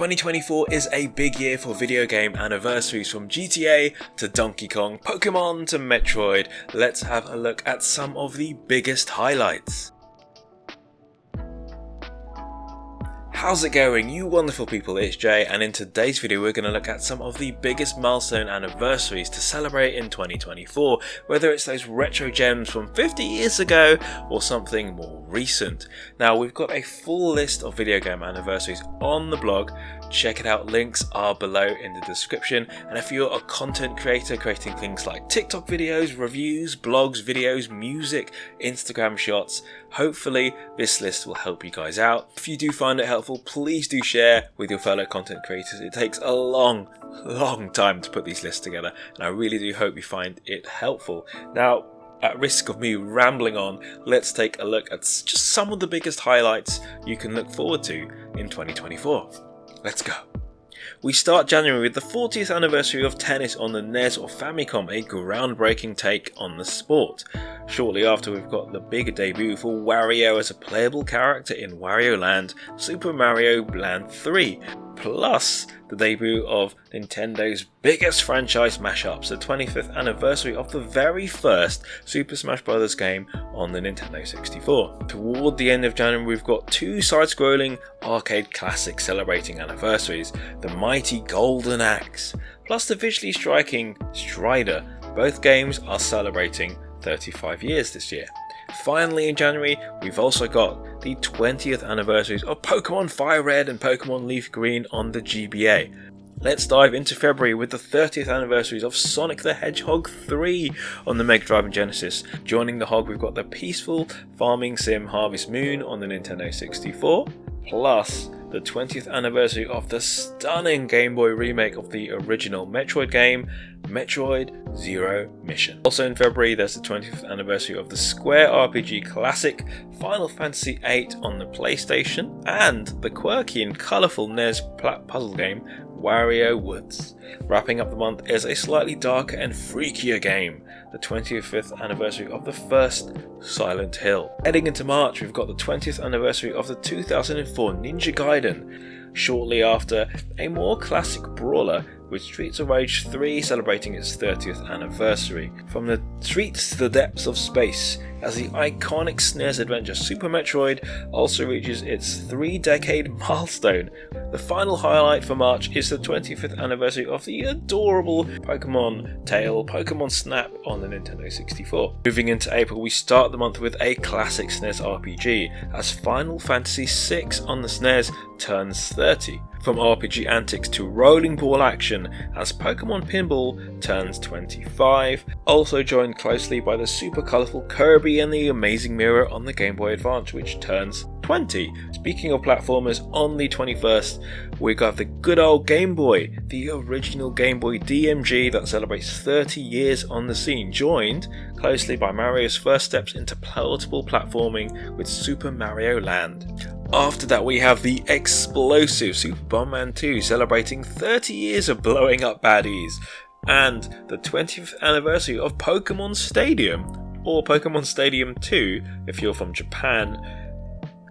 2024 is a big year for video game anniversaries, from GTA to Donkey Kong, Pokemon to Metroid. Let's have a look at some of the biggest highlights. How's it going, you wonderful people? It's Jay, and in today's video we're going to look at some of the biggest milestone anniversaries to celebrate in 2024, whether it's those retro gems from 50 years ago or something more recent. Now, we've got a full list of video game anniversaries on the blog. Check it out, links are below in the description. And if you're a content creator creating things like TikTok videos, reviews, blogs, videos, music, Instagram shots, hopefully this list will help you guys out. If you do find it helpful, please do share with your fellow content creators. It takes a long time to put these lists together, and I really do hope you find it helpful. Now, at risk of me rambling on, let's take a look at just some of the biggest highlights you can look forward to in 2024. Let's go. We start January with the 40th anniversary of tennis on the NES or Famicom, a groundbreaking take on the sport. Shortly after, we've got the big debut for Wario as a playable character in Wario Land, Super Mario Land 3, plus the debut of Nintendo's biggest franchise mashups, the 25th anniversary of the very first Super Smash Bros. Game on the Nintendo 64. Toward the end of January, we've got two side-scrolling arcade classics celebrating anniversaries, the mighty Golden Axe, plus the visually striking Strider. Both games are celebrating 35 years this year. Finally, in January, we've also got the 20th anniversaries of Pokemon Fire Red and Pokemon Leaf Green on the GBA. Let's dive into February with the 30th anniversaries of Sonic the Hedgehog 3 on the Mega Drive and Genesis. Joining the hog, we've got the peaceful farming sim Harvest Moon on the Nintendo 64, plus the 20th anniversary of the stunning Game Boy remake of the original Metroid game, Metroid Zero Mission. Also in February, there's the 20th anniversary of the Square RPG classic Final Fantasy VIII on the PlayStation, and the quirky and colourful NES puzzle game Wario Woods. Wrapping up the month is a slightly darker and freakier game, the 25th anniversary of the first Silent Hill. Heading into March, we've got the 20th anniversary of the 2004 Ninja Gaiden. Shortly after, a more classic brawler with Streets of Rage 3 celebrating its 30th anniversary. From the streets to the depths of space, as the iconic SNES adventure Super Metroid also reaches its 3-decade milestone. The final highlight for March is the 25th anniversary of the adorable Pokemon Tail Pokemon Snap on the Nintendo 64. Moving into April, we start the month with a classic SNES RPG, as Final Fantasy VI on the SNES turns 30. From RPG antics to rolling ball action, as Pokemon Pinball turns 25, also joined closely by the super colourful Kirby and the Amazing Mirror on the Game Boy Advance, which turns 20. Speaking of platformers, on the 21st, we got the good old Game Boy, the original Game Boy DMG that celebrates 30 years on the scene, joined closely by Mario's first steps into portable platforming with Super Mario Land. After that, we have the explosive Super Bomberman 2 celebrating 30 years of blowing up baddies, and the 20th anniversary of Pokemon Stadium, or Pokemon Stadium 2 if you're from Japan.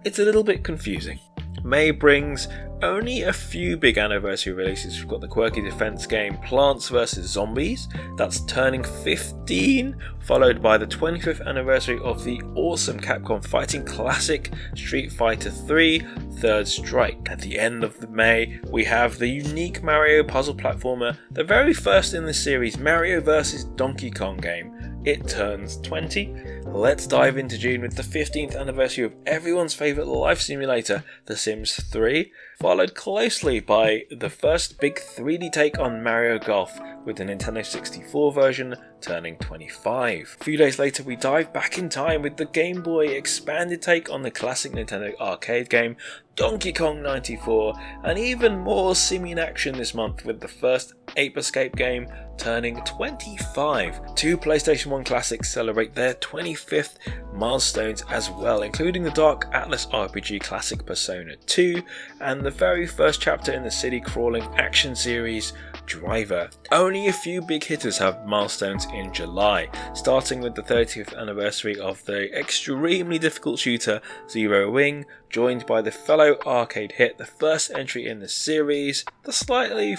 It's a little bit confusing. May brings only a few big anniversary releases. We've got the quirky defense game Plants vs Zombies, that's turning 15, followed by the 25th anniversary of the awesome Capcom fighting classic Street Fighter 3 Third Strike. At the end of May, we have the unique Mario puzzle platformer, the very first in the series, Mario vs Donkey Kong game. It turns 20. Let's dive into June with the 15th anniversary of everyone's favourite life simulator, The Sims 3, followed closely by the first big 3D take on Mario Golf, with the Nintendo 64 version turning 25. A few days later, we dive back in time with the Game Boy expanded take on the classic Nintendo arcade game Donkey Kong 94, and even more sim in action this month with the first Ape Escape game turning 25. Two PlayStation 1 classics celebrate their 25th milestones as well, including the Dark Atlas RPG classic Persona 2 and the very first chapter in the city-crawling action series Driver. Only a few big hitters have milestones in July, starting with the 30th anniversary of the extremely difficult shooter Looooong, joined by the fellow arcade hit, the first entry in the series, the slightly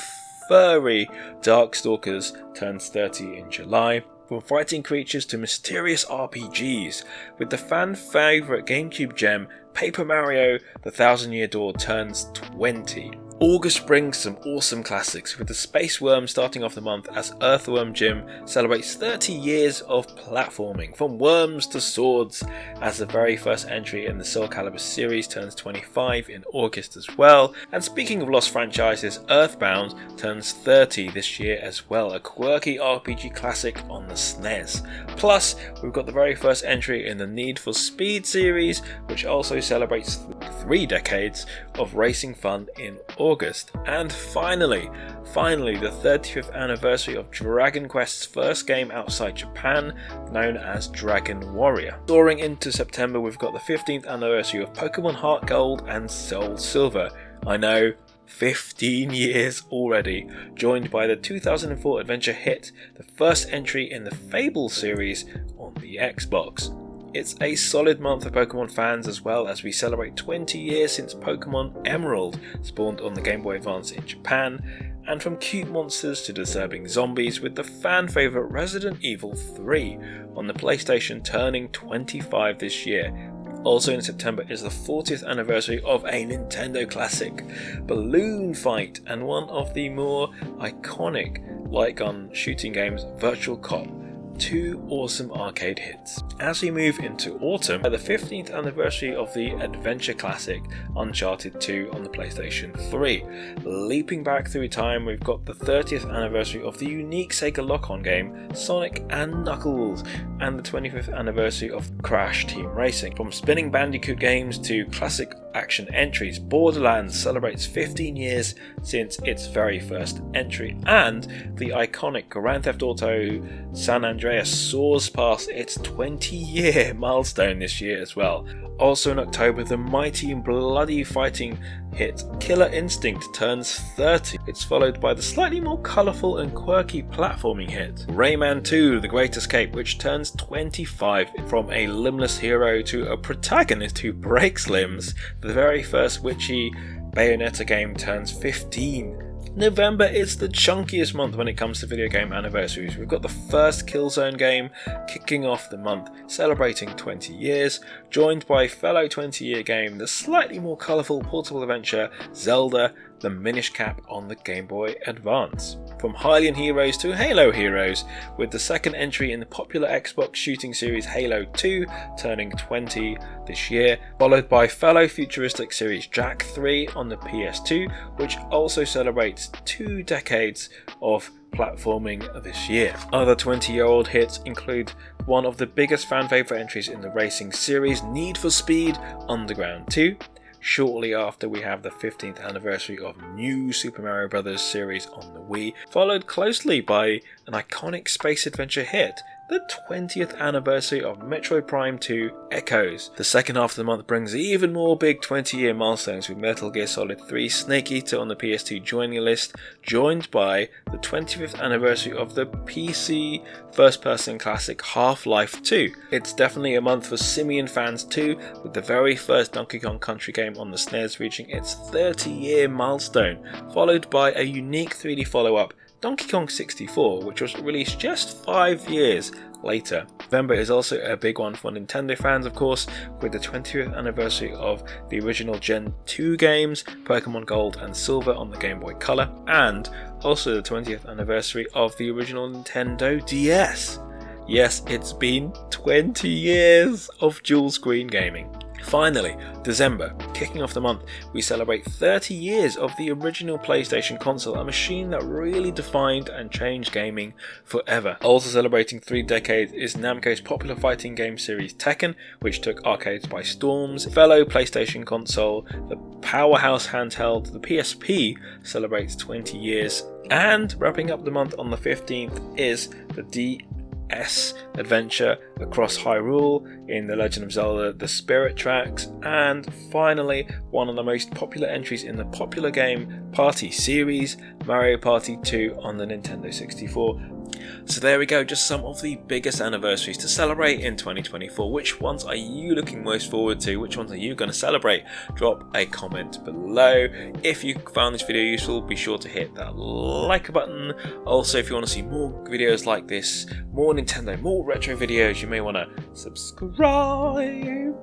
furry Darkstalkers turns 30 in July. From fighting creatures to mysterious RPGs, with the fan favourite GameCube gem Paper Mario The Thousand Year Door turns 20. August brings some awesome classics, with the Space Worm starting off the month as Earthworm Jim celebrates 30 years of platforming, from worms to swords, as the very first entry in the Soul Calibur series turns 25 in August as well. And speaking of lost franchises, Earthbound turns 30 this year as well, a quirky RPG classic on the SNES. Plus, we've got the very first entry in the Need for Speed series, which also celebrates 3 decades of racing fun in August. And finally, the 30th anniversary of Dragon Quest's first game outside Japan, known as Dragon Warrior. Soaring into September, we've got the 15th anniversary of Pokemon Heart Gold and Soul Silver. I know, 15 years already, joined by the 2004 adventure hit, the first entry in the Fable series on the Xbox. It's a solid month for Pokemon fans, as well as we celebrate 20 years since Pokemon Emerald spawned on the Game Boy Advance in Japan, and from cute monsters to disturbing zombies, with the fan favourite Resident Evil 3 on the PlayStation turning 25 this year. Also in September is the 40th anniversary of a Nintendo classic, Balloon Fight, and one of the more iconic light gun shooting games, Virtual Cop. 2 awesome arcade hits. As we move into autumn, the 15th anniversary of the adventure classic Uncharted 2 on the PlayStation 3. Leaping back through time, we've got the 30th anniversary of the unique Sega Lock-On game Sonic and Knuckles, and the 25th anniversary of Crash Team Racing. From spinning Bandicoot games to classic action entries, Borderlands celebrates 15 years since its very first entry, and the iconic Grand Theft Auto San Andreas soars past its 20-year milestone this year as well. Also in October, the mighty and bloody fighting hit Killer Instinct turns 30. It's followed by the slightly more colourful and quirky platforming hit Rayman 2 The Great Escape, which turns 25. From a limbless hero to a protagonist who breaks limbs, the very first witchy Bayonetta game turns 15. November is the chunkiest month when it comes to video game anniversaries. We've got the first Killzone game kicking off the month, celebrating 20 years, joined by fellow 20-year game, the slightly more colourful portable adventure Zelda the Minish Cap on the Game Boy Advance. From Hylian Heroes to Halo Heroes, with the second entry in the popular Xbox shooting series Halo 2 turning 20 this year, followed by fellow futuristic series Jak 3 on the PS2, which also celebrates 2 decades of platforming this year. Other 20-year-old hits include one of the biggest fan favourite entries in the racing series, Need for Speed Underground 2. Shortly after, we have the 15th anniversary of New Super Mario Bros. Series on the Wii, followed closely by an iconic space adventure hit, the 20th anniversary of Metroid Prime 2 Echoes. The second half of the month brings even more big 20-year milestones, with Metal Gear Solid 3 Snake Eater on the PS2 joining the list, joined by the 25th anniversary of the PC first-person classic Half-Life 2. It's definitely a month for Simian fans too, with the very first Donkey Kong Country game on the SNES reaching its 30-year milestone, followed by a unique 3D follow-up, Donkey Kong 64, which was released just 5 years later. November is also a big one for Nintendo fans, of course, with the 20th anniversary of the original Gen 2 games, Pokemon Gold and Silver on the Game Boy Color, and also the 20th anniversary of the original Nintendo DS. Yes, it's been 20 years of dual screen gaming. Finally, December, kicking off the month, we celebrate 30 years of the original PlayStation console, a machine that really defined and changed gaming forever. Also celebrating 3 decades is Namco's popular fighting game series Tekken, which took arcades by storm. Fellow PlayStation console, the powerhouse handheld, the PSP, celebrates 20 years. And wrapping up the month on the 15th is the DS adventure across Hyrule in The Legend of Zelda The Spirit Tracks, and finally one of the most popular entries in the popular game Party series, Mario Party 2 on the Nintendo 64. So there we go, just some of the biggest anniversaries to celebrate in 2024. Which ones are you looking most forward to? Which ones are you going to celebrate? Drop a comment below. If you found this video useful, be sure to hit that like button. Also, if you want to see more videos like this, more Nintendo, more retro videos, you may want to subscribe.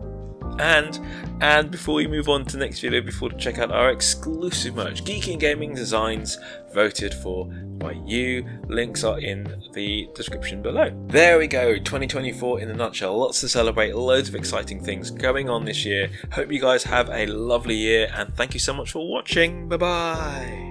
And before we move on to the next video, before to check out our exclusive merch, Geeky and Gaming designs voted for by you. Links are in the description below. There we go, 2024 in a nutshell. Lots to celebrate, loads of exciting things going on this year. Hope you guys have a lovely year, and thank you so much for watching. Bye bye.